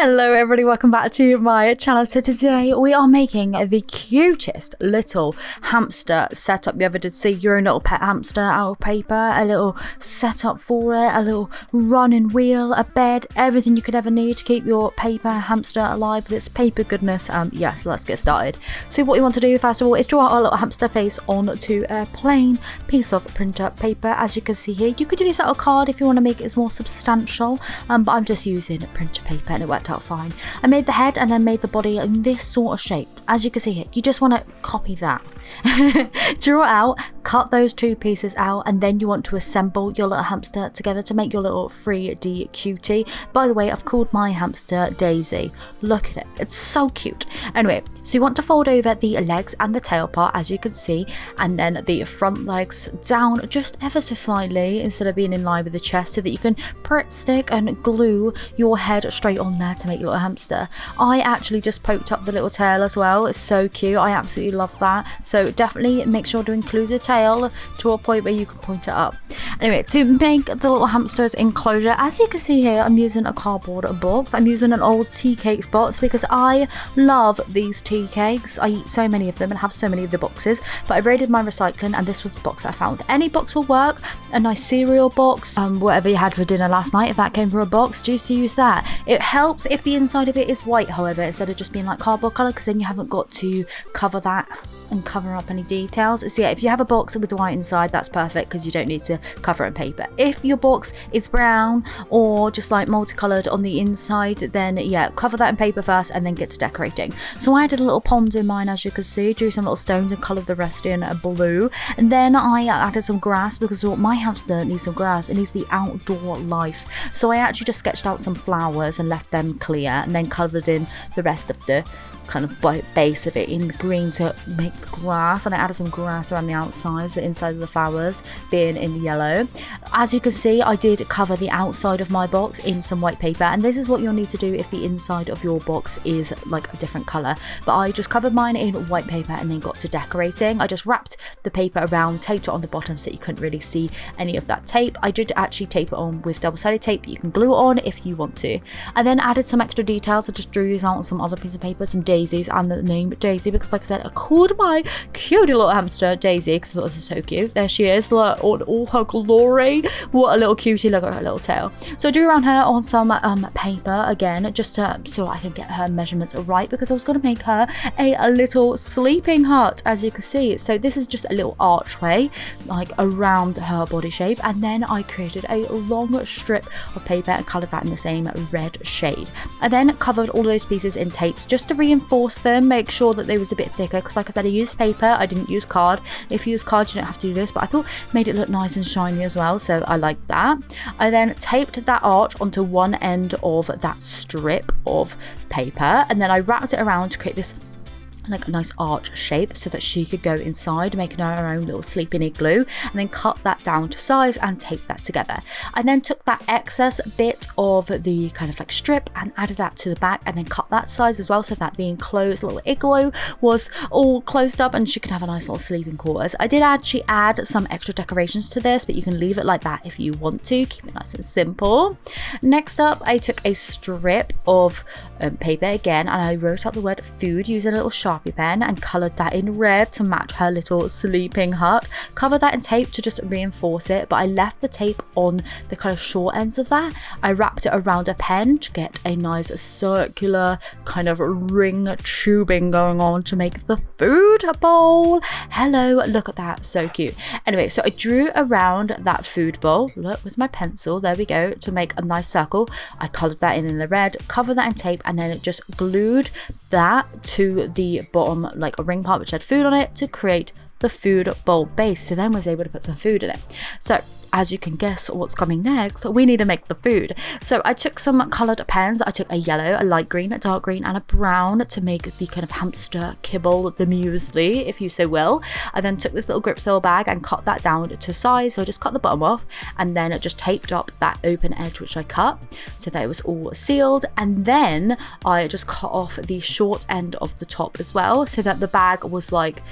Hello everybody, welcome back to my channel. So today we are making the cutest little hamster setup you ever did see. Your own little pet hamster out of paper, a little setup for it, a little running wheel, a bed, everything you could ever need to keep your paper hamster alive with its paper goodness. Yes, let's get started. So what we want to do first of all is draw out our little hamster face onto a plain piece of printer paper. As you can see here, you could do this out of card if you want to make it more substantial, but I'm just using printer paper and it worked out fine. I made the head and then made the body in this sort of shape. As you can see here, you just want to copy that. Draw it out, cut those two pieces out, and then you want to assemble your little hamster together to make your little 3D cutie. By the way, I've called my hamster Daisy. Look at it, it's so cute. Anyway, so you want to fold over the legs and the tail part, as you can see, and then the front legs down just ever so slightly instead of being in line with the chest, so that you can Pritt stick and glue your head straight on there to make your little hamster. I actually just poked up the little tail as well. It's so cute. I absolutely love that. So definitely make sure to include the tail to a point where you can point it up. Anyway, to make the little hamster's enclosure, as you can see here, I'm using a cardboard box. I'm using an old tea cakes box because I love these tea cakes. I eat so many of them and have so many of the boxes, but I raided my recycling and this was the box I found. Any box will work. A nice cereal box, whatever you had for dinner last night, if that came from a box, just use that. It helps if the inside of it is white, however, instead of just being like cardboard colour, because then you haven't got to cover that and cover up any details. So yeah, if you have a box with white inside, that's perfect because you don't need to cover it in paper. If your box is brown or just like multicolored on the inside, then yeah, cover that in paper first and then get to decorating. So I added a little pond in mine, as you can see, drew some little stones and coloured the rest in blue, and then I added some grass because my hamster needs some grass. It needs the outdoor life. So I actually just sketched out some flowers and left them clear, and then covered in the rest of the kind of base of it in green to make the grass, and I added some grass around the outsides, the inside of the flowers being in yellow. As you can see, I did cover the outside of my box in some white paper, and this is what you'll need to do if the inside of your box is like a different colour, but I just covered mine in white paper and then got to decorating. I just wrapped the paper around, taped it on the bottom so that you couldn't really see any of that tape. I did actually tape it on with double-sided tape, but you can glue it on if you want to. I then added some extra details. I just drew these out on some other piece of paper, some daisies and the name Daisy, because like I said, I called my cutie little hamster Daisy because I thought this is so cute. There she is, look, all her glory. What a little cutie, look at her little tail. So I drew around her on some paper again, just so I can get her measurements right, because I was going to make her a little sleeping hut, as you can see. So this is just a little archway like around her body shape, and then I created a long strip of paper and coloured that in the same red shade. I then covered all those pieces in tapes just to reinforce them, make sure that they was a bit thicker, because like I said, I used paper, I didn't use card. If you use card, you don't have to do this, but I thought it made it look nice and shiny as well, so I like that. I then taped that arch onto one end of that strip of paper, and then I wrapped it around to create this like a nice arch shape so that she could go inside, making her own little sleeping igloo, and then cut that down to size and tape that together. I then took that excess bit of the kind of like strip and added that to the back, and then cut that size as well so that the enclosed little igloo was all closed up and she could have a nice little sleeping quarters. I did actually add some extra decorations to this, but you can leave it like that if you want to, keep it nice and simple. Next up, I took a strip of paper again, and I wrote out the word food using a little Sharpie pen and coloured that in red to match her little sleeping hut. Covered that in tape to just reinforce it, but I left the tape on the kind of short ends of that. I wrapped it around a pen to get a nice circular kind of ring tubing going on to make the food bowl. Hello, look at that, so cute. Anyway, so I drew around that food bowl, look, with my pencil, there we go, to make a nice circle. I coloured that in the red, covered that in tape, and then it just glued that to the bottom like a ring part which had food on it to create the food bowl base. So then I was able to put some food in it. So as you can guess what's coming next, we need to make the food. So I took some coloured pens. I took a yellow, a light green, a dark green, and a brown to make the kind of hamster kibble, the muesli, if you so will. I then took this little grip seal bag and cut that down to size. So I just cut the bottom off and then just taped up that open edge which I cut so that it was all sealed. And then I just cut off the short end of the top as well, so that the bag was like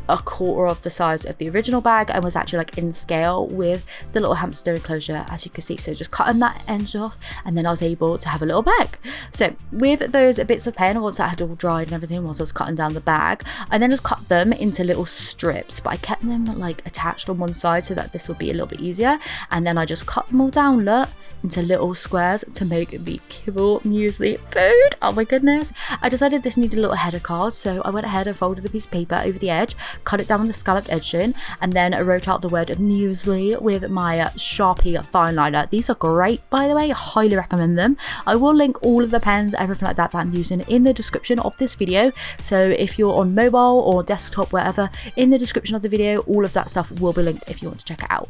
a quarter of the size of the original bag and was actually like in scale with the little hamster enclosure, as you can see. So just cutting that edge off, and then I was able to have a little bag. So with those bits of pen, once that had all dried and everything, whilst I was cutting down the bag, I then just cut them into little strips, but I kept them like attached on one side so that this would be a little bit easier. And then I just cut them all down, look, into little squares to make the kibble muesli food. Oh my goodness. I decided this needed a little header card, so I went ahead and folded a piece of paper over the edge, cut it down with the scalloped edging, and then I wrote out the word muesli with my Sharpie fine liner. These are great, by the way. I highly recommend them. I will link all of the pens, everything like that I'm using in the description of this video. So if you're on mobile or desktop, wherever, in the description of the video, all of that stuff will be linked if you want to check it out.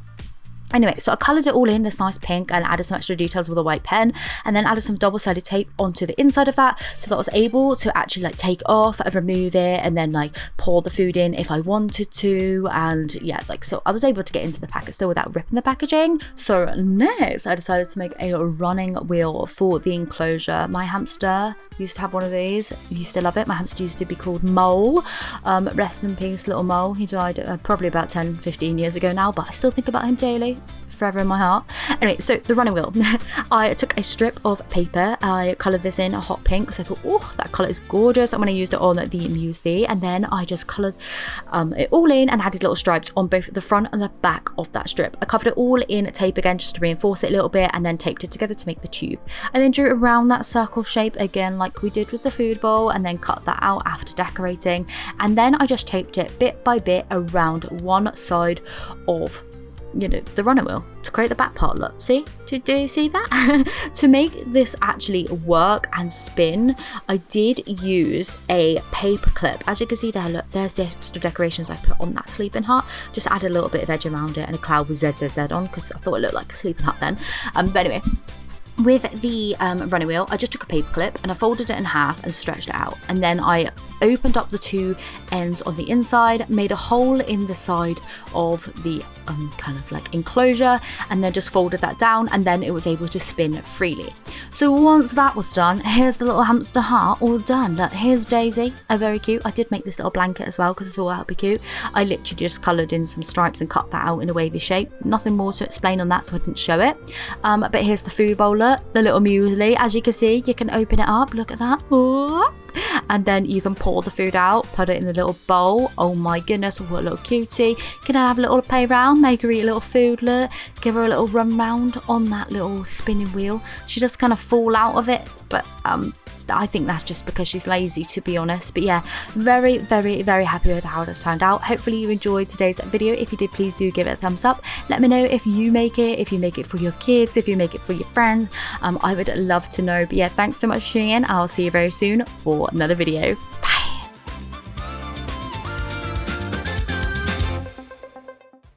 Anyway, so I coloured it all in this nice pink and added some extra details with a white pen, and then added some double-sided tape onto the inside of that, so that I was able to actually like take off and remove it, and then like pour the food in if I wanted to. And yeah, like, so I was able to get into the packet still without ripping the packaging. So next I decided to make a running wheel for the enclosure. My hamster used to have one of these, used to love it. My hamster used to be called Mole. Rest in peace, little Mole. He died probably about 10-15 years ago now, but I still think about him daily. Forever in my heart. Anyway, so the running wheel. I took a strip of paper, I coloured this in a hot pink, so I thought, oh, that colour is gorgeous. And when I used it on the muesli, and then I just coloured it all in and added little stripes on both the front and the back of that strip. I covered it all in tape again just to reinforce it a little bit, and then taped it together to make the tube. I then drew around that circle shape again like we did with the food bowl, and then cut that out after decorating. And then I just taped it bit by bit around one side of, you know, the running wheel to create the back part. Look, see, do you see that? To make this actually work and spin, I did use a paper clip. As you can see there, look, there's the extra decorations I put on that sleeping hut. Just added a little bit of edge around it and a cloud with ZZZ on, because I thought it looked like a sleeping hut then. But anyway, with the running wheel, I just took a paper clip and I folded it in half and stretched it out, and then I opened up the two ends on the inside, made a hole in the side of the kind of like enclosure, and then just folded that down, and then it was able to spin freely. So once that was done, here's the little hamster heart all done. Look, here's Daisy, very cute. I did make this little blanket as well because I thought that'd be cute. I literally just coloured in some stripes and cut that out in a wavy shape. Nothing more to explain on that, so I didn't show it. But here's the food bowl, look, the little muesli. As you can see, you can open it up, look at that. And then you can pour the food out, put it in the little bowl. Oh my goodness, what a little cutie. Can I have a little play around, make her eat a little food, look, give her a little run round on that little spinning wheel. She does kind of fall out of it, but I think that's just because she's lazy, to be honest. But yeah, very, very, very happy with how this turned out. Hopefully you enjoyed today's video. If you did, please do give it a thumbs up. Let me know if you make it, if you make it for your kids, if you make it for your friends. I would love to know. But yeah, thanks so much for tuning in. I'll see you very soon for another video.